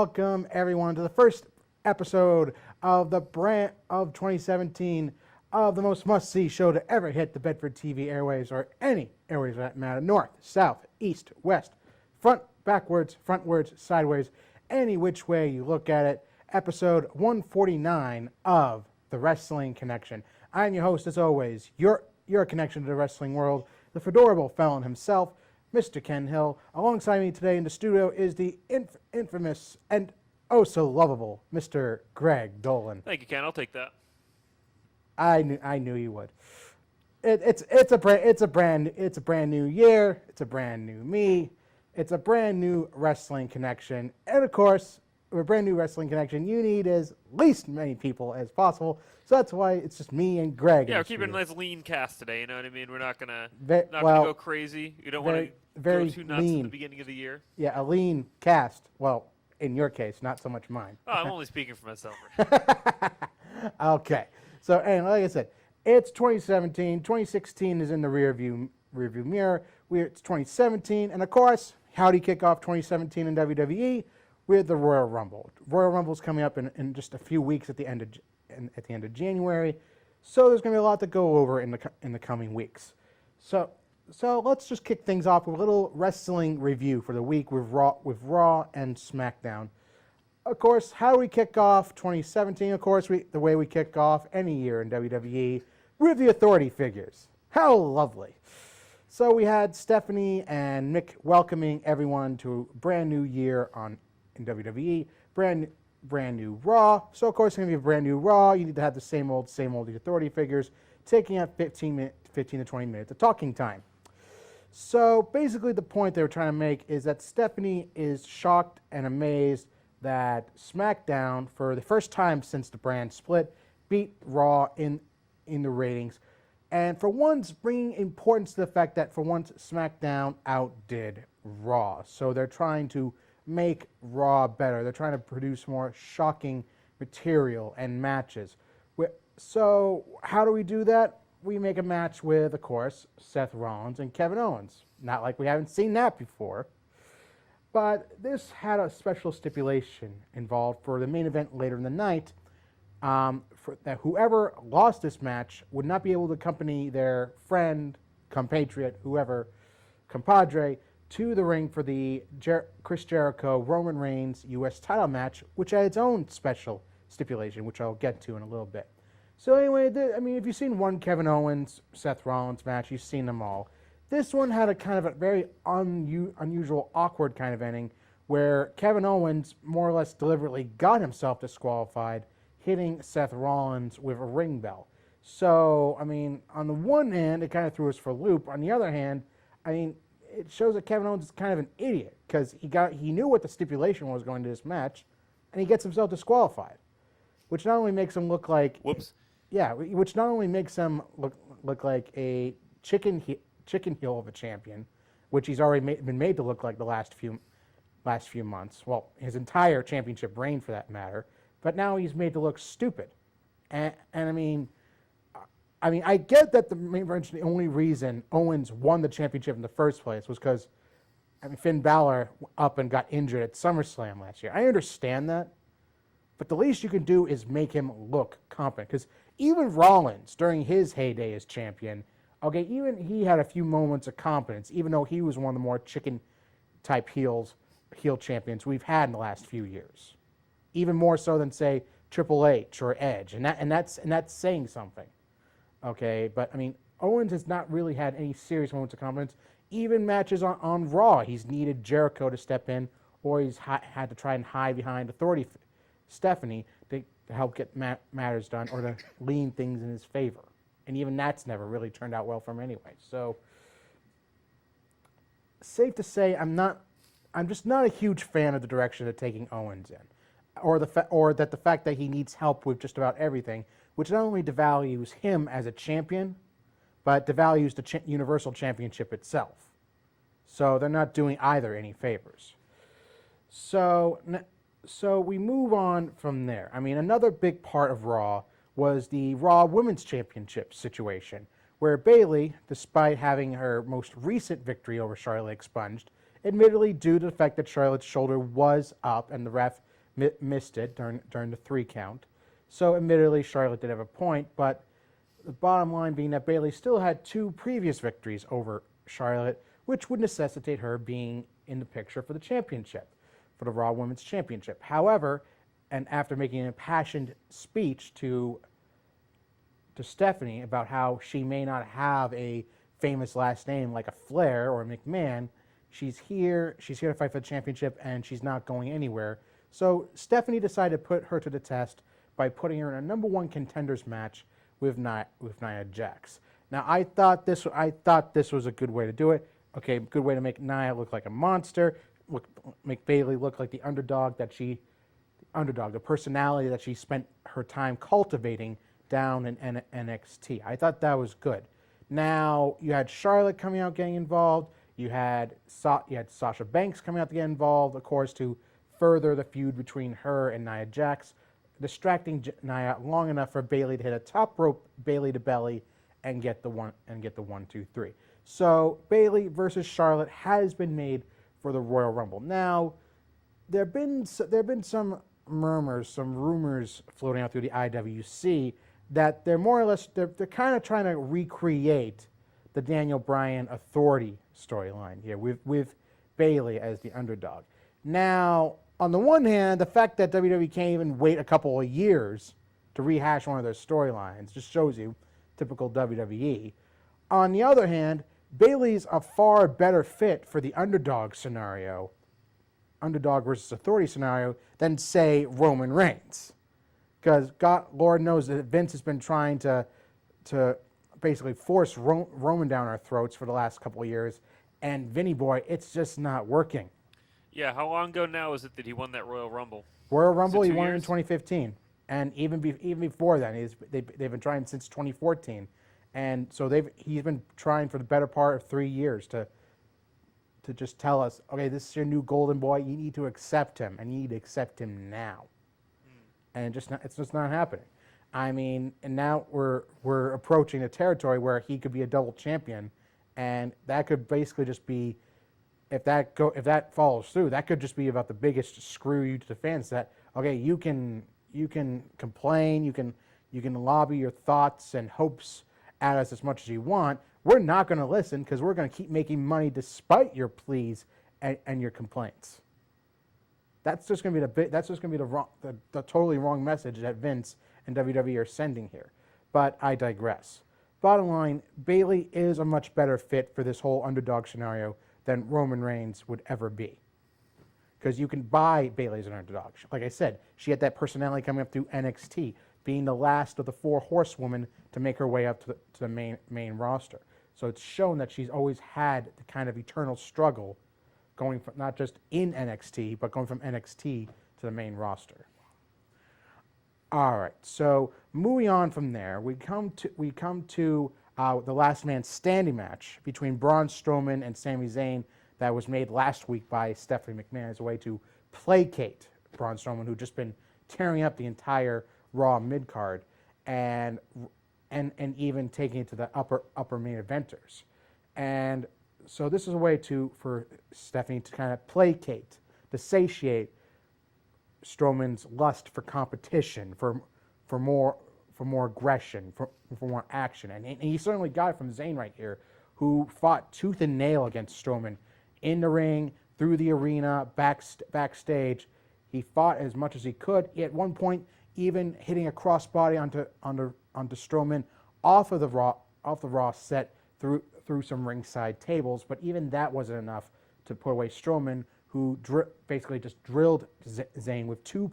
welcome everyone to the first episode of the brand of 2017 of the most must-see show to ever hit the Bedford TV airwaves, or any airwaves for that matter, north, south, east, west, front, backwards, frontwards, sideways, any which way you look at it. Episode 149 of the Wrestling Connection. I'm your host, as always, your connection to the wrestling world, the fedorable felon himself, Mr. Ken Hill. Alongside me today in the studio is the infamous and oh so lovable Mr. Greg Dolan. Thank you, Ken. I'll take that. I knew you would. It's a brand new year. It's a brand new me. It's a brand new Wrestling Connection, and of course, with a brand new Wrestling Connection, you need as least many people as possible. So that's why it's just me and Greg. Yeah, we're keeping a nice lean cast today. You know what I mean? We're not gonna go crazy. You don't want to go too nuts in the beginning of the year. Yeah, a lean cast. Well, in your case, not so much mine. Oh, I'm only speaking for myself. Okay. So, and like I said, it's 2017. 2016 is in the rearview mirror. It's 2017, and of course, how do you kick off 2017 in WWE? With the Royal Rumble. Royal Rumble's coming up in just a few weeks at the end of January, so there's going to be a lot to go over in the coming weeks. So let's just kick things off with a little wrestling review for the week with Raw and Smackdown. Of course, how do we kick off 2017? Of course, the way we kick off any year in WWE with the authority figures. How lovely! So we had Stephanie and Mick welcoming everyone to a brand new year in WWE, brand new Raw. So of course it's going to be a brand new Raw. You need to have the same old authority figures, taking up 15 to 20 minutes of talking time. So basically the point they were trying to make is that Stephanie is shocked and amazed that SmackDown, for the first time since the brand split, beat Raw in the ratings. And for once, bringing importance to the fact that for once SmackDown outdid Raw. So they're trying to make Raw better. They're trying to produce more shocking material and matches. So how do we do that? We make a match with, of course, Seth Rollins and Kevin Owens. Not like we haven't seen that before. But this had a special stipulation involved for the main event later in the night. That whoever lost this match would not be able to accompany their friend, compatriot, whoever, compadre, to the ring for the Chris Jericho Roman Reigns U.S. title match, which had its own special stipulation, which I'll get to in a little bit. So anyway, if you've seen one Kevin Owens, Seth Rollins match, you've seen them all. This one had a kind of a very unusual, awkward kind of ending, where Kevin Owens more or less deliberately got himself disqualified, hitting Seth Rollins with a ring bell. So, on the one hand, it kind of threw us for a loop. On the other hand, it shows that Kevin Owens is kind of an idiot, because he knew what the stipulation was going to this match, and he gets himself disqualified, which not only makes him look like which not only makes him look like a chicken heel of a champion, which he's already been made to look like the last few months. Well, his entire championship reign, for that matter. But now he's made to look stupid, and I get that the only reason Owens won the championship in the first place was because Finn Balor up and got injured at SummerSlam last year. I understand that, but the least you can do is make him look competent. Because even Rollins, during his heyday as champion, even he had a few moments of competence, even though he was one of the more chicken-type heel champions we've had in the last few years. Even more so than, say, Triple H or Edge, and that's saying something. Okay, but Owens has not really had any serious moments of competence. Even matches on Raw, he's needed Jericho to step in, or he's had to try and hide behind authority Stephanie to help get matters done, or to lean things in his favor. And even that's never really turned out well for him anyway. So, safe to say, I'm just not a huge fan of the direction they're taking Owens in, or that the fact that he needs help with just about everything, which not only devalues him as a champion, but devalues the Universal Championship itself. So they're not doing either any favors. So we move on from there. Another big part of Raw was the Raw Women's Championship situation, where Bayley, despite having her most recent victory over Charlotte expunged, admittedly due to the fact that Charlotte's shoulder was up and the ref missed it during the 3 count. So admittedly, Charlotte did have a point, but the bottom line being that Bayley still had 2 previous victories over Charlotte, which would necessitate her being in the picture for the championship, for the Raw Women's Championship. However, and after making an impassioned speech to Stephanie about how she may not have a famous last name like a Flair or a McMahon, she's here to fight for the championship, and she's not going anywhere. So Stephanie decided to put her to the test by putting her in a number 1 contenders match with Nia Jax. Now, I thought this was a good way to do it. Okay, good way to make Nia look like a monster, make Bayley look like the underdog, the personality that she spent her time cultivating down in NXT. I thought that was good. Now, you had Charlotte coming out getting involved. You had Sasha Banks coming out to get involved, of course, to further the feud between her and Nia Jax, distracting Nia long enough for Bayley to hit a top rope Bayley to belly and get the 1, 2, 3. So Bayley versus Charlotte has been made for the Royal Rumble. Now, there have been some murmurs, some rumors floating out through the IWC that they're more or less they're kind of trying to recreate the Daniel Bryan Authority storyline here with Bayley as the underdog. Now, on the one hand, the fact that WWE can't even wait a couple of years to rehash one of their storylines just shows you typical WWE. On the other hand, Bayley's a far better fit for the underdog scenario, underdog versus authority scenario, than, say, Roman Reigns. Because Lord knows that Vince has been trying to basically force Roman down our throats for the last couple of years, and Vinny Boy, it's just not working. Yeah, how long ago now is it that he won that Royal Rumble? Royal Rumble, he won it in 2015. And even before then, they've been trying since 2014. And so he's been trying for the better part of 3 years to just tell us, okay, this is your new golden boy. You need to accept him, and you need to accept him now. And it's just not happening. I mean, and now we're approaching a territory where he could be a double champion, and that could basically just be, if that follows through, that could just be about the biggest screw you to the fans. That, okay, you can complain, you can lobby your thoughts and hopes at us as much as you want. We're not going to listen because we're going to keep making money despite your pleas and your complaints. That's just going to be the totally wrong message that Vince and WWE are sending here. But I digress. Bottom line, Bayley is a much better fit for this whole underdog scenario than Roman Reigns would ever be. Because you can buy Bayley as an underdog. Like I said, she had that personality coming up through NXT, being the last of the 4 horsewomen to make her way up to the main roster. So it's shown that she's always had the kind of eternal struggle going from not just in NXT, but going from NXT to the main roster. All right, so moving on from there, we come to the last man standing match between Braun Strowman and Sami Zayn that was made last week by Stephanie McMahon as a way to placate Braun Strowman, who'd just been tearing up the entire Raw mid-card and even taking it to the upper main eventers. And so this is a way for Stephanie to kind of placate, to satiate Strowman's lust for competition, for more aggression, for more action. And he certainly got it from Zayn right here, who fought tooth and nail against Strowman in the ring, through the arena, backstage. He fought as much as he could. He, at one point, even hitting a crossbody onto Strowman off the Raw set through some ringside tables, but even that wasn't enough to put away Strowman, who basically just drilled Zayn with 2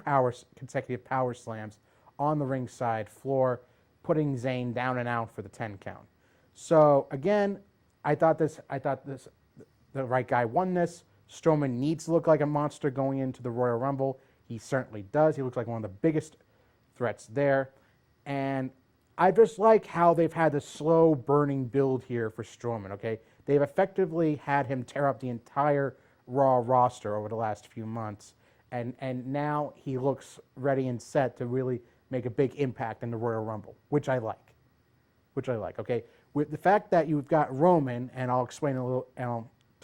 consecutive power slams on the ringside floor, putting Zayn down and out for the 10 count. So again, I thought the right guy won this. Strowman needs to look like a monster going into the Royal Rumble. He certainly does. He looks like one of the biggest threats there. And I just like how they've had the slow burning build here for Strowman, okay? They've effectively had him tear up the entire Raw roster over the last few months. And now he looks ready and set to really make a big impact in the Royal Rumble, which I like, okay? With the fact that you've got Roman, and I'll explain a little, and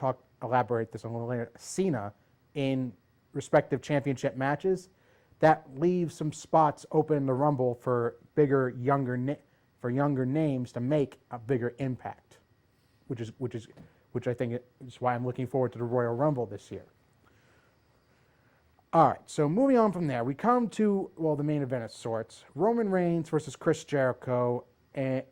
I'll elaborate this a little later, Cena in respective championship matches, that leaves some spots open in the Rumble for bigger, younger names to make a bigger impact, which I think is why I'm looking forward to the Royal Rumble this year. All right, so moving on from there, we come to, the main event of sorts, Roman Reigns versus Chris Jericho, and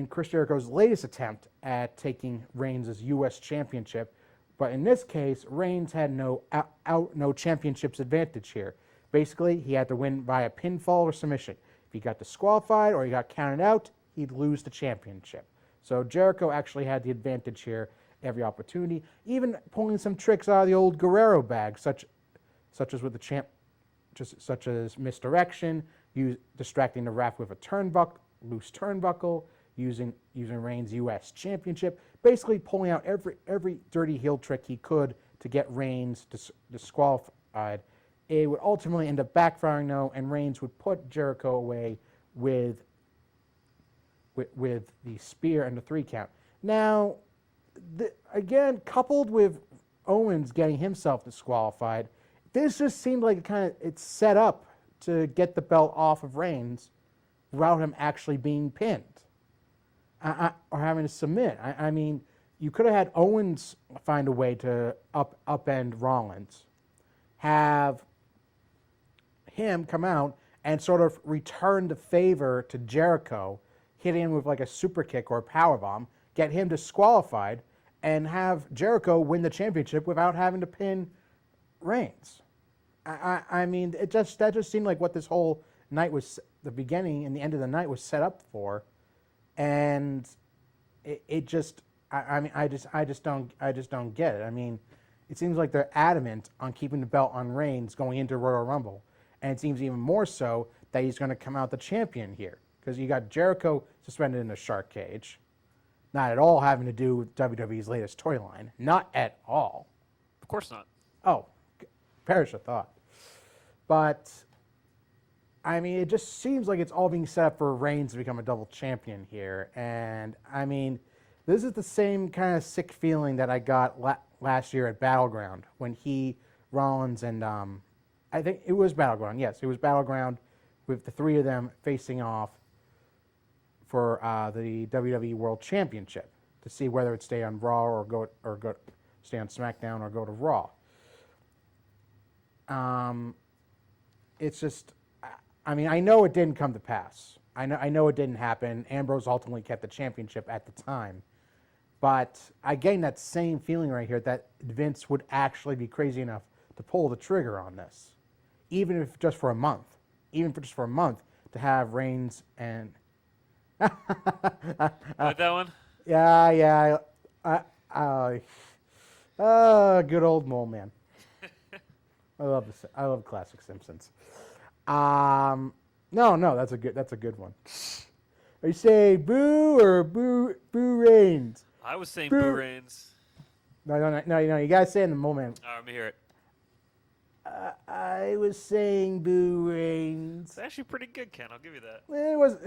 Chris Jericho's latest attempt at taking Reigns' U.S. championship. But in this case, Reigns had no championships advantage here. Basically, he had to win via pinfall or submission. If he got disqualified or he got counted out, he'd lose the championship. So Jericho actually had the advantage here every opportunity, even pulling some tricks out of the old Guerrero bag, such as with the champ, such as misdirection, distracting the ref with a loose turnbuckle, using Reigns' U.S. championship, basically pulling out every dirty heel trick he could to get Reigns disqualified. It would ultimately end up backfiring though, and Reigns would put Jericho away with the spear and the 3 count. Now, again, coupled with Owens getting himself disqualified, this just seemed like it's set up to get the belt off of Reigns without him actually being pinned or having to submit. I mean, you could have had Owens find a way to upend Rollins, have him come out and sort of return the favor to Jericho, hit him with like a super kick or a powerbomb, get him disqualified, and have Jericho win the championship without having to pin Reigns. I mean, that just seemed like what this whole night was, the beginning and the end of the night was set up for, and I just don't get it. I mean, it seems like they're adamant on keeping the belt on Reigns going into Royal Rumble, and it seems even more so that he's going to come out the champion here, because you got Jericho suspended in a shark cage, not at all having to do with WWE's latest toy line, not at all. Of course not. Oh, perish a thought. But, I mean, it just seems like it's all being set up for Reigns to become a double champion here. And, I mean, this is the same kind of sick feeling that I got last year at Battleground when Rollins, and I think it was Battleground. Yes, it was Battleground with the 3 of them facing off for the WWE World Championship to see whether it'd stay on Raw or stay on SmackDown or go to Raw. It's just, I mean, I know it didn't come to pass. I know it didn't happen. Ambrose ultimately kept the championship at the time. But I gained that same feeling right here that Vince would actually be crazy enough to pull the trigger on this, even if just for a month. Even for just for a month to have Reigns and... Like that one? Yeah. Good old Mole Man. I love classic Simpsons. No, that's a good one. Are you saying boo or boo Reigns? I was saying boo Reigns. No, you gotta say it in the moment. All right, let me hear it. I was saying boo Reigns. It's actually pretty good, Ken. I'll give you that. It was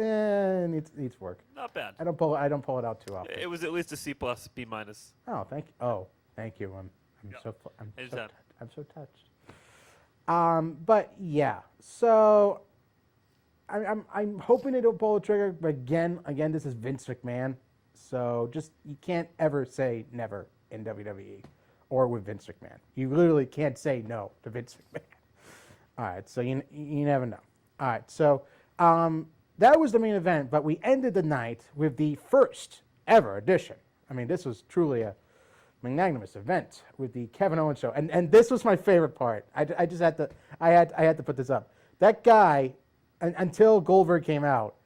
needs work. Not bad. I don't pull it out too often. It was at least a C+, B-. Oh, thank you. Oh, thank you. I'm so touched. But yeah, so I'm hoping they don't pull the trigger. But again, this is Vince McMahon, so just you can't ever say never in WWE or with Vince McMahon. You literally can't say no to Vince McMahon. All right, so you never know. All right, so that was the main event, but we ended the night with the first ever edition. I mean, this was truly a magnanimous event with the Kevin Owens show, and this was my favorite part. I just had to put this up. That guy, until Goldberg came out,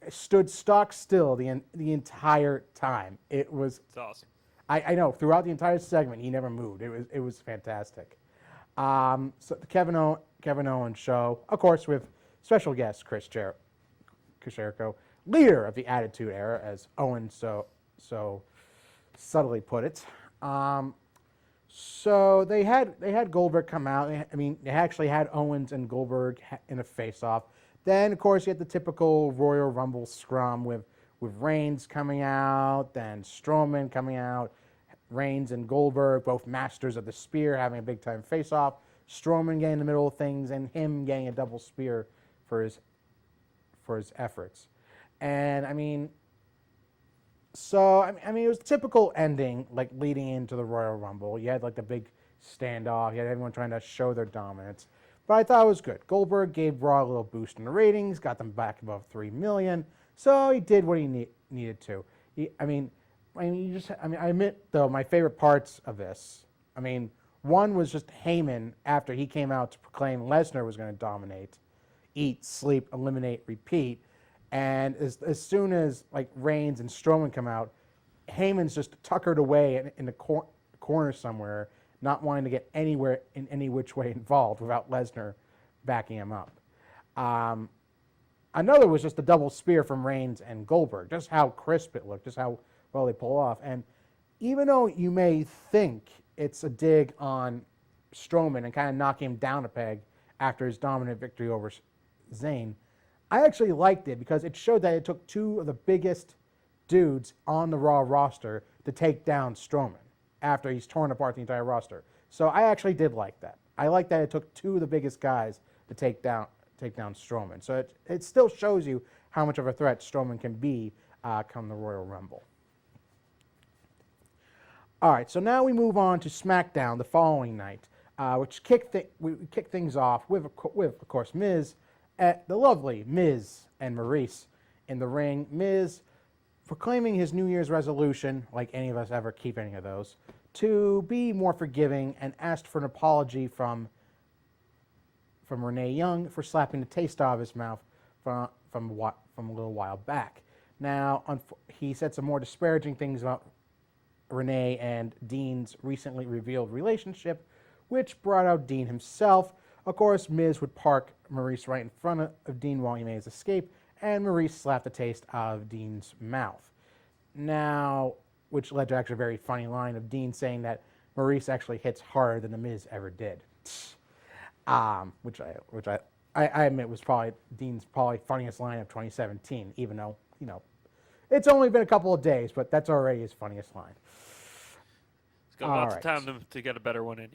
stood stock still the entire time. It's awesome. I know throughout the entire segment he never moved. It was fantastic. So the Kevin Owens show, of course, with special guest Chris Jericho, leader of the Attitude Era, as Owens so subtly put it. So they had Goldberg come out. They actually had Owens and Goldberg in a face-off. Then, of course, you had the typical Royal Rumble scrum with Reigns coming out, then Strowman coming out, Reigns and Goldberg, both masters of the spear, having a big-time face-off. Strowman getting in the middle of things and him getting a double spear for his efforts. And I mean, it was a typical ending, like leading into the Royal Rumble. You had like the big standoff. You had everyone trying to show their dominance. But I thought it was good. Goldberg gave Raw a little boost in the ratings, got them back above 3 million. So he did what he needed to. I admit though, my favorite parts of this. One was just Heyman after he came out to proclaim Lesnar was going to dominate, eat, sleep, eliminate, repeat. And as soon as like Reigns and Strowman come out, Heyman's just tuckered away in the corner somewhere, not wanting to get anywhere in any which way involved without Lesnar backing him up. Another was just a double spear from Reigns and Goldberg, just how crisp it looked, just how well they pull off. And even though you may think it's a dig on Strowman and kind of knocking him down a peg after his dominant victory over Zayn, I actually liked it because it showed that it took two of the biggest dudes on the Raw roster to take down Strowman after he's torn apart the entire roster. So I actually did like that. I like that it took two of the biggest guys to take down Strowman. So it still shows you how much of a threat Strowman can be come the Royal Rumble. All right, so now we move on to SmackDown the following night, which kicked things off with of course, Miz, the lovely Miz and Maurice in the ring. Miz proclaiming his New Year's resolution, like any of us ever keep any of those, to be more forgiving, and asked for an apology from Renee Young for slapping the taste out of his mouth from a little while back. Now, he said some more disparaging things about Renee and Dean's recently revealed relationship, which brought out Dean himself. Of course, Miz would park Maurice right in front of Dean while he made his escape, and Maurice slapped the taste out of Dean's mouth. Now, which led to actually a very funny line of Dean saying that Maurice actually hits harder than The Miz ever did. Which I admit was probably Dean's funniest line of 2017, even though, it's only been a couple of days, but that's already his funniest line. He's got lots of time to get a better one in,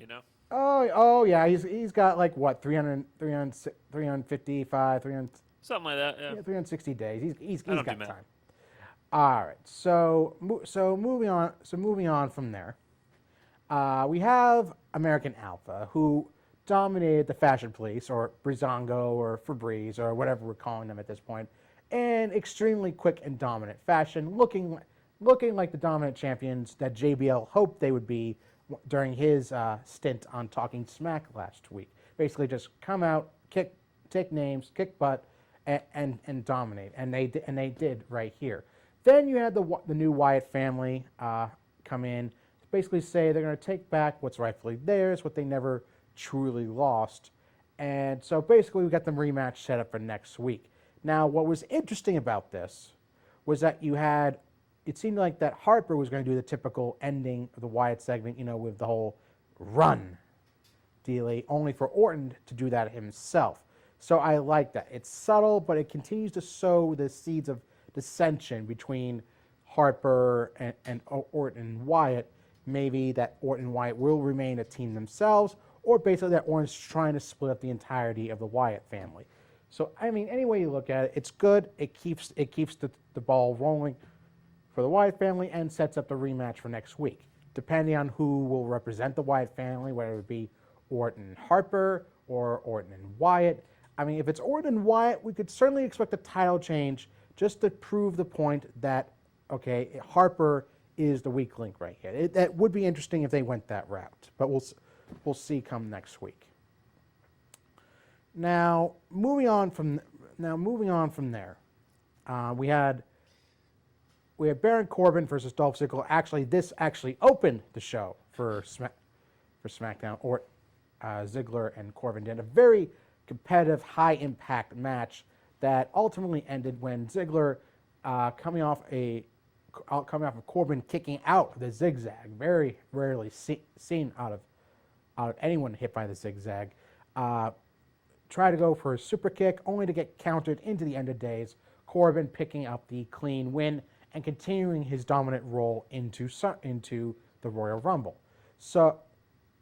Oh yeah, he's got like what, 355, 300 something like that, yeah. 360 days. He's got time. All right. So moving on from there. We have American Alpha, who dominated the Fashion Police, or Breezango, or Febreze, or whatever we're calling them at this point, in extremely quick and dominant fashion, looking like the dominant champions that JBL hoped they would be during his stint on Talking Smack last week. Basically, just come out, take names, kick butt, and dominate, and they did right here. Then you had the new Wyatt family come in to basically say they're going to take back what's rightfully theirs, what they never truly lost, and so basically we got the rematch set up for next week. Now, what was interesting about this was that it seemed like that Harper was going to do the typical ending of the Wyatt segment, with the whole run dealie, only for Orton to do that himself. So I like that. It's subtle, but it continues to sow the seeds of dissension between Harper and Orton and Wyatt. Maybe that Orton and Wyatt will remain a team themselves, or basically that Orton's trying to split up the entirety of the Wyatt family. So, any way you look at it, it's good. It keeps the ball rolling for the Wyatt family and sets up the rematch for next week, depending on who will represent the Wyatt family, whether it be Orton and Harper or Orton and Wyatt. If it's Orton and Wyatt, we could certainly expect a title change just to prove the point that, okay, Harper is the weak link right here. That would be interesting if they went that route, but we'll see come next week. Now, moving on from there, we had Baron Corbin versus Dolph Ziggler. This actually opened the show for SmackDown, or Ziggler and Corbin did a very competitive, high-impact match that ultimately ended when Ziggler, coming off of Corbin kicking out the zigzag, very rarely seen out of anyone hit by the zigzag, tried to go for a super kick, only to get countered into the end of days. Corbin picking up the clean win and continuing his dominant role into the Royal Rumble. So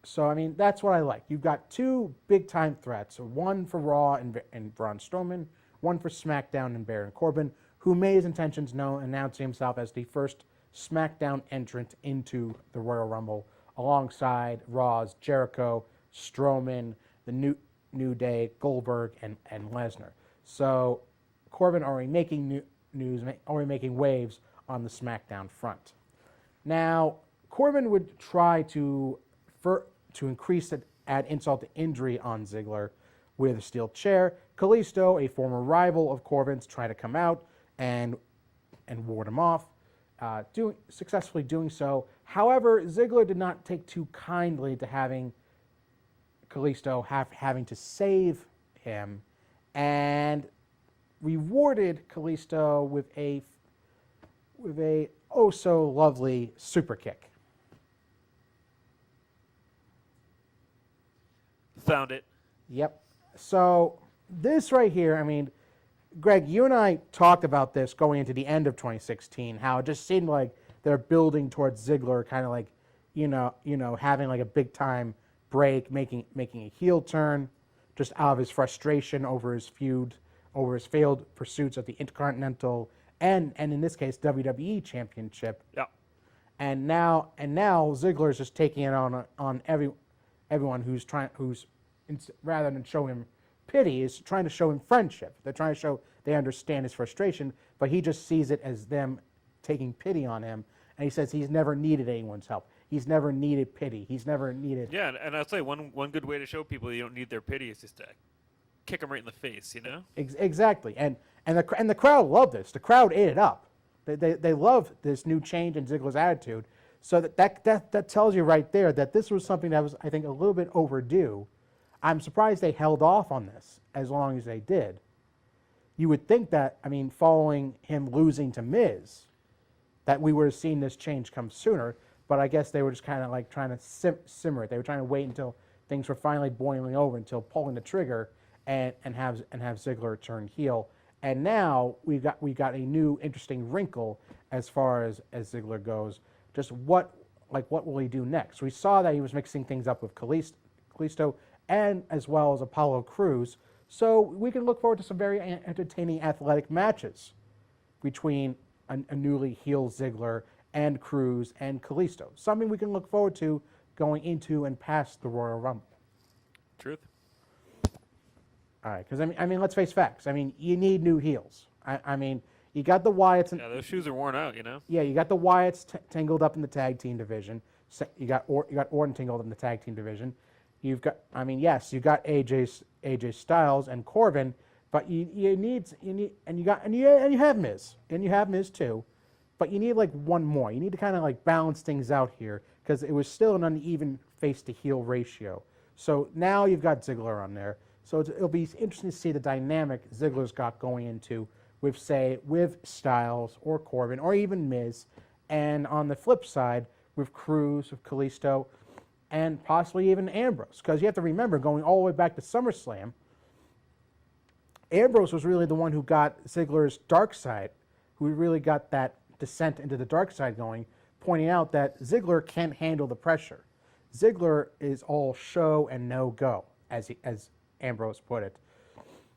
So, I mean, that's what I like. You've got two big-time threats, one for Raw and Braun Strowman, one for SmackDown and Baron Corbin, who made his intentions known, announcing himself as the first SmackDown entrant into the Royal Rumble, alongside Raw's Jericho, Strowman, the New Day, Goldberg, and Lesnar. So, Corbin already making news, already making waves on the SmackDown front. Now, Corbin would try to increase it, add insult to injury on Ziggler with a steel chair. Kalisto, a former rival of Corbin's, tried to come out and ward him off, successfully doing so. However, Ziggler did not take too kindly to having Kalisto having to save him, and rewarded Kalisto with a oh so lovely super kick. Found it. Yep. So this right here, I mean, Greg, you and I talked about this going into the end of 2016, how it just seemed like they're building towards Ziggler, kind of like, having like a big time break, making a heel turn, just out of his frustration over his feud, over his failed pursuits of the Intercontinental and in this case WWE Championship. Yeah. And now Ziggler is just taking it on everyone who's rather than show him pity, is trying to show him friendship. They're trying to show they understand his frustration, but he just sees it as them taking pity on him. And he says he's never needed anyone's help. He's never needed pity. He's never needed. Yeah, and I'll say one good way to show people you don't need their pity is just to kick them right in the face, Exactly, and the crowd loved this. The crowd ate it up. They love this new change in Ziggler's attitude. So that tells you right there that this was something that was, I think, a little bit overdue. I'm surprised they held off on this as long as they did. You would think that, I mean, following him losing to Miz, that we would have seen this change come sooner, but I guess they were just kind of like trying to simmer it. They were trying to wait until things were finally boiling over, until pulling the trigger and have Ziggler turn heel. And now we got a new interesting wrinkle as far as Ziggler goes. Just what will he do next? We saw that he was mixing things up with Kalisto and as well as Apollo Crews. So we can look forward to some very entertaining athletic matches between a newly heel Ziggler and Crews and Kalisto. Something we can look forward to going into and past the Royal Rumble. Truth. All right, because I mean, let's face facts. I mean, you need new heels. I mean, you got the Wyatts. Yeah, those shoes are worn out, Yeah, you got the Wyatts tangled up in the tag team division. You got Orton tangled up in the tag team division. You've got, I mean, yes, you got AJ Styles and Corbin, but you have Miz too, but you need like one more. You need to kind of like balance things out here because it was still an uneven face to heel ratio. So now you've got Ziggler on there. So it'll be interesting to see the dynamic Ziggler's got going into with Styles or Corbin or even Miz, and on the flip side with Crews, with Kalisto, and possibly even Ambrose. Because you have to remember, going all the way back to SummerSlam, Ambrose was really the one who got Ziggler's dark side, who really got that descent into the dark side going, pointing out that Ziggler can't handle the pressure. Ziggler is all show and no go, as Ambrose put it.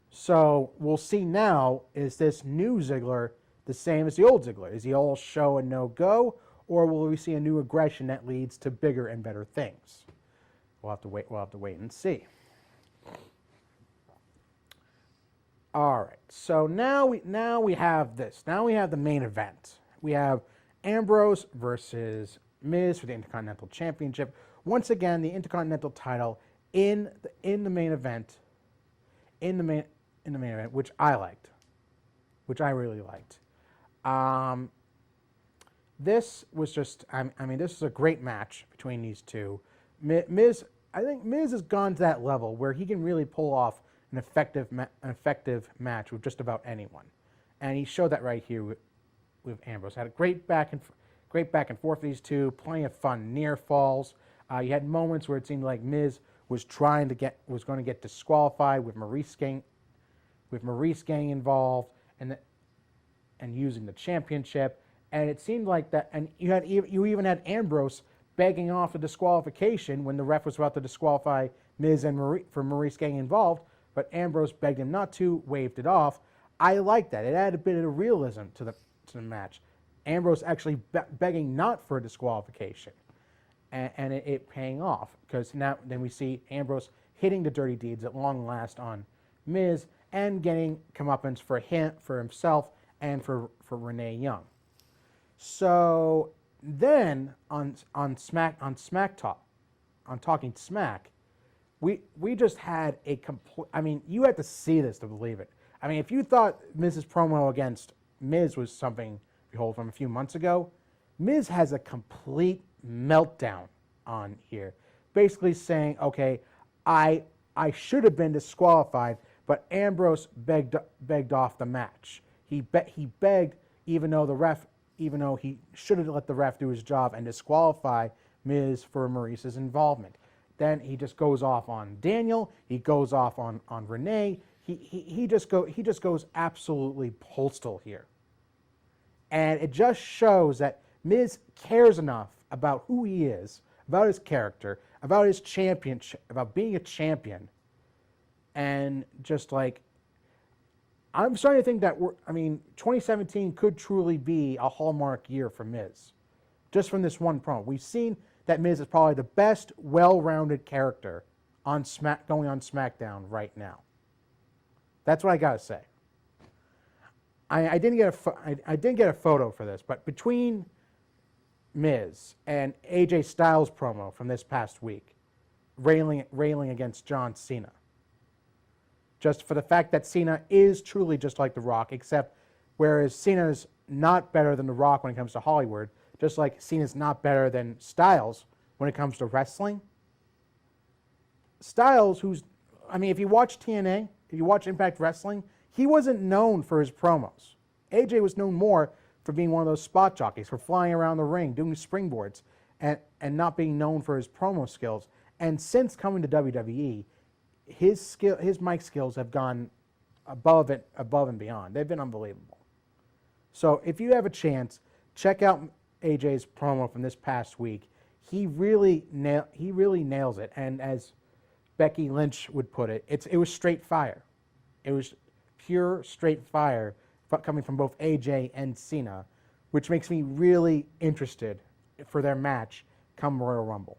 So we'll see now, is this new Ziggler the same as the old Ziggler? Is he all show and no go, or will we see a new aggression that leads to bigger and better things? We'll have to wait and see. All right. So now we have this. Now we have the main event. We have Ambrose versus Miz for the Intercontinental Championship. Once again, the Intercontinental title in the main event. In the main event, which I liked, which I really liked. This was just, I mean, this is a great match between these two. Miz, I think Miz has gone to that level where he can really pull off an effective match with just about anyone, and he showed that right here with Ambrose. Had a great back and forth with these two, plenty of fun near falls. You had moments where it seemed like Miz was going to get disqualified with Maurice getting involved and using the championship. And it seemed like that, and you even had Ambrose begging off a disqualification when the ref was about to disqualify Miz and Maurice getting involved, but Ambrose begged him not to, waved it off. I like that. It added a bit of realism to the match. Ambrose actually begging not for a disqualification, and it paying off, because now then we see Ambrose hitting the dirty deeds at long last on Miz and getting comeuppance for himself and for Renee Young. So then on Smack Talk, on Talking Smack, we just had a complete. I mean, you had to see this to believe it. I mean, if you thought Miz's promo against Miz was something behold from a few months ago, Miz has a complete meltdown on here, basically saying, "Okay, I should have been disqualified, but Ambrose begged off the match. He begged, even though he should have let the ref do his job and disqualify Miz for Maurice's involvement." Then he just goes off on Daniel. He goes off on Renee. He just goes absolutely postal here, and it just shows that Miz cares enough about who he is, about his character, about his championship, about being a champion, and just like, I'm starting to think that 2017 could truly be a hallmark year for Miz, just from this one promo. We've seen that Miz is probably the best, well-rounded character on going on SmackDown right now. That's what I gotta say. I didn't get a photo for this, but between Miz and AJ Styles promo from this past week, railing against John Cena, just for the fact that Cena is truly just like The Rock, except whereas Cena's not better than The Rock when it comes to Hollywood, just like Cena's not better than Styles when it comes to wrestling. Styles, if you watch TNA, if you watch Impact Wrestling, he wasn't known for his promos. AJ was known more for being one of those spot jockeys, for flying around the ring, doing springboards, and not being known for his promo skills. And since coming to WWE, his mic skills have gone above and beyond. They've been unbelievable. So if you have a chance, check out AJ's promo from this past week. He really nails it. And as Becky Lynch would put it, it was straight fire. It was pure straight fire coming from both AJ and Cena, which makes me really interested for their match come Royal Rumble.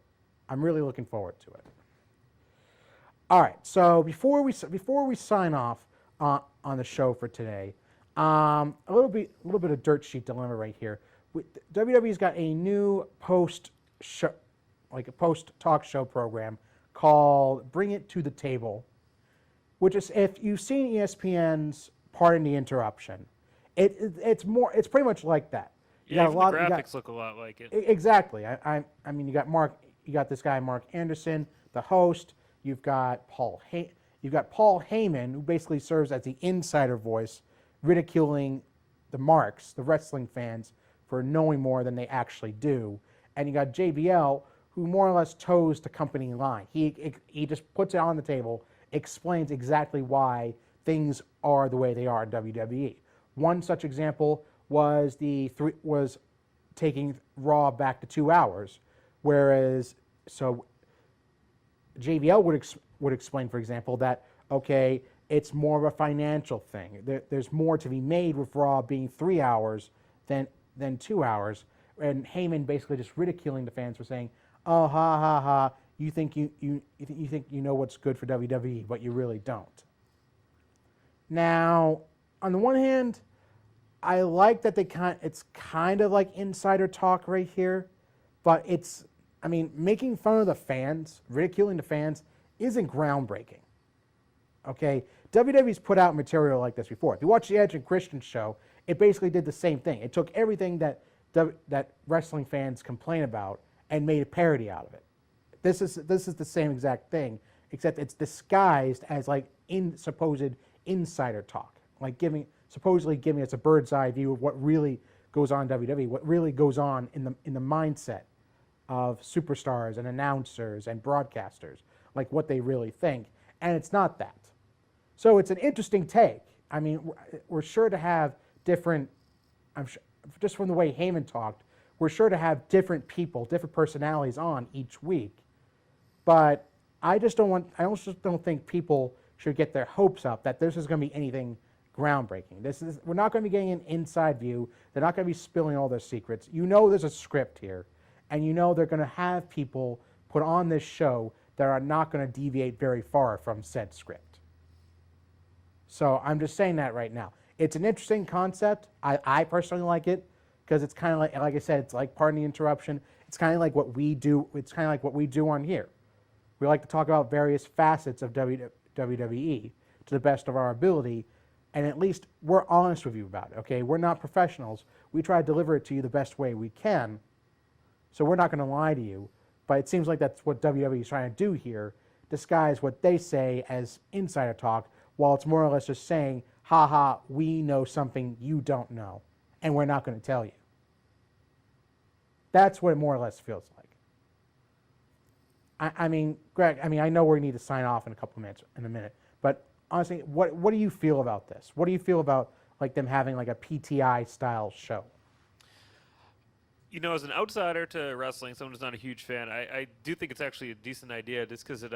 I'm really looking forward to it. All right, so before we sign off on the show for today, a little bit of dirt sheet dilemma right here. WWE's got a new post talk show program called Bring It to the Table, which is, if you've seen ESPN's Pardon the Interruption, it's pretty much like that. The graphics look a lot like it. Exactly. I mean, you got this guy Mark Anderson, the host. You've got Paul Heyman, who basically serves as the insider voice, ridiculing the marks, the wrestling fans, for knowing more than they actually do. And you got JBL, who more or less toes the company line. He just puts it on the table, explains exactly why things are the way they are in WWE. One such example was taking Raw back to 2 hours, whereas JBL would explain, for example, that okay, it's more of a financial thing. There's more to be made with Raw being 3 hours than 2 hours, and Heyman basically just ridiculing the fans for saying, "Oh, ha ha ha! You think you think you know what's good for WWE, but you really don't." Now, on the one hand, I like that it's kind of like insider talk right here, but making fun of the fans, ridiculing the fans, isn't groundbreaking. Okay, WWE's put out material like this before. If you watch the Edge and Christian show, it basically did the same thing. It took everything that wrestling fans complain about and made a parody out of it. This is the same exact thing, except it's disguised as like supposed insider talk, like supposedly giving us a bird's eye view of what really goes on in WWE, what really goes on in the mindset of superstars and announcers and broadcasters, like what they really think, and it's not that. So it's an interesting take. I mean, we're sure to have different. I'm sure, just from the way Heyman talked, we're sure to have different people, different personalities on each week. But I also don't think people should get their hopes up that this is going to be anything groundbreaking. We're not going to be getting an inside view. They're not going to be spilling all their secrets. You know there's a script here, and you know they're going to have people put on this show that are not going to deviate very far from said script. So I'm just saying that right now. It's an interesting concept. I personally like it because it's kind of like I said, it's like, pardon the interruption, it's kind of like what we do. It's kind of like what we do on here. We like to talk about various facets of WWE to the best of our ability, and at least we're honest with you about it, okay? We're not professionals. We try to deliver it to you the best way we can, so we're not going to lie to you, but it seems like that's what WWE is trying to do here, disguise what they say as insider talk, while it's more or less just saying, haha, we know something you don't know, and we're not going to tell you. That's what it more or less feels like. I mean, Greg, I know we need to sign off in a minute, but honestly, what do you feel about this? What do you feel about like them having like a PTI style show? You know, as an outsider to wrestling, someone who's not a huge fan, I do think it's actually a decent idea, just because it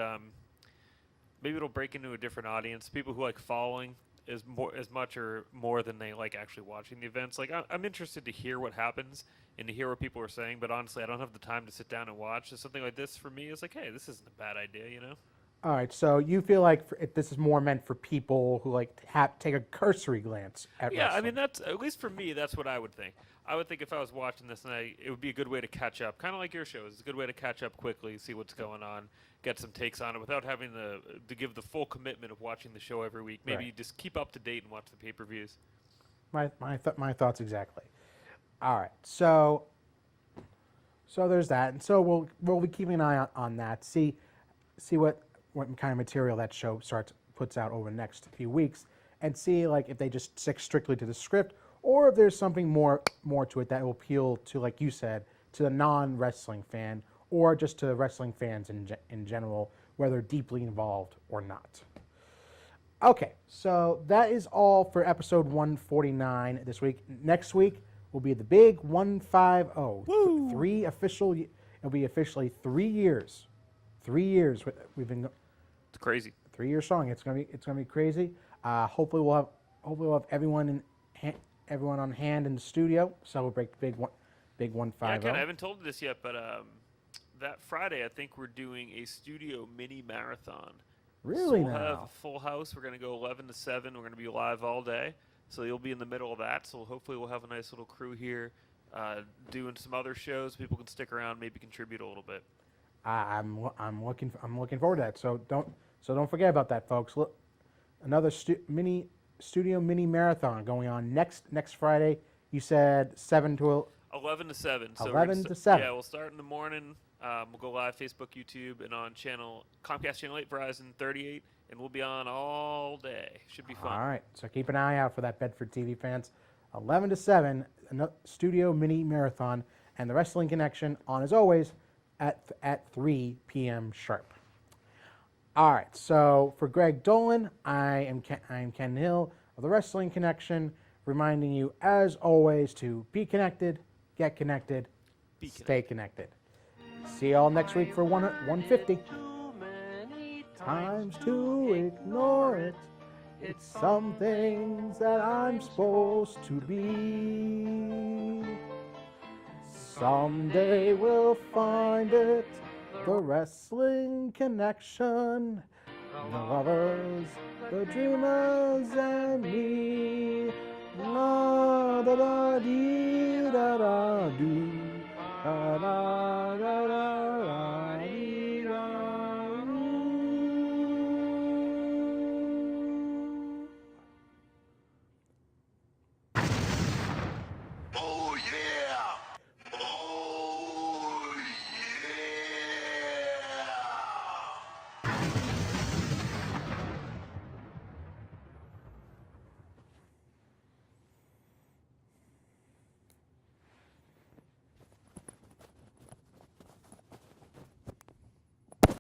maybe it'll break into a different audience, people who like following as much or more than they like actually watching the events. Like, I'm interested to hear what happens and to hear what people are saying, but honestly, I don't have the time to sit down and watch. So something like this for me is like, hey, this isn't a bad idea, you know? All right, so you feel like this is more meant for people who like take a cursory glance at wrestling. I mean, that's, at least for me, that's what I would think. I would think if I was watching this, and it would be a good way to catch up, kind of like your show. It's a good way to catch up quickly, see what's going on, get some takes on it without having to give the full commitment of watching the show every week. Maybe just keep up to date and watch the pay-per-views. My thoughts exactly. All right, so there's that, and so we'll be keeping an eye on that. See what kind of material that show puts out over the next few weeks, and see like if they just stick strictly to the script, or if there's something more to it that will appeal to, like you said, to the non-wrestling fan, or just to wrestling fans in general, whether deeply involved or not. Okay, so that is all for episode 149 this week. Next week will be the big 150. Woo! It'll be officially 3 years. 3 years we've been. It's crazy. 3 year song. It's gonna be crazy. Hopefully we'll have everyone on hand in the studio. Celebrate the big 150. Yeah, Ken, I haven't told you this yet, but that Friday I think we're doing a studio mini marathon. Really? So we'll have a full house. We're gonna go 11 to 7. We're gonna be live all day. So you'll be in the middle of that. So hopefully we'll have a nice little crew here doing some other shows. People can stick around, maybe contribute a little bit. I'm looking forward to that. So don't forget about that, folks. Look, another studio mini marathon going on next Friday. You said 11 to 7. So 11 to 7. Yeah, we'll start in the morning. We'll go live Facebook, YouTube, and on Comcast Channel 8, Verizon 38, and we'll be on all day. Should be fun. All right, so keep an eye out for that, Bedford TV fans. 11 to 7, studio mini marathon, and the Wrestling Connection on, as always, at 3 p.m. sharp. All right, so for Greg Dolan, I am Ken Hill of the Wrestling Connection, reminding you, as always, to be connected, get connected, stay connected. See you all next week for 150. Times to ignore it. It's some things that I'm supposed to be. Someday we'll find it. The Wrestling Connection. The lovers, the dreamers, and me. La da da dee da da doo. Da da da da.